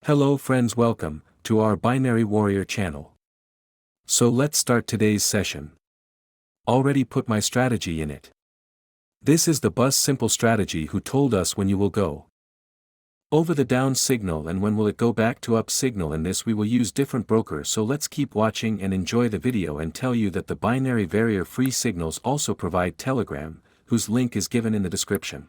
Hello friends, welcome to our Binary Warrior channel. So let's start today's session. Already put my strategy in it. This is the bus simple strategy who told us when you will go over the down signal and when will it go back to up signal. In this we will use different brokers, so let's keep watching and enjoy the video and tell you that the binary warrior free signals also provide Telegram, whose link is given in the description.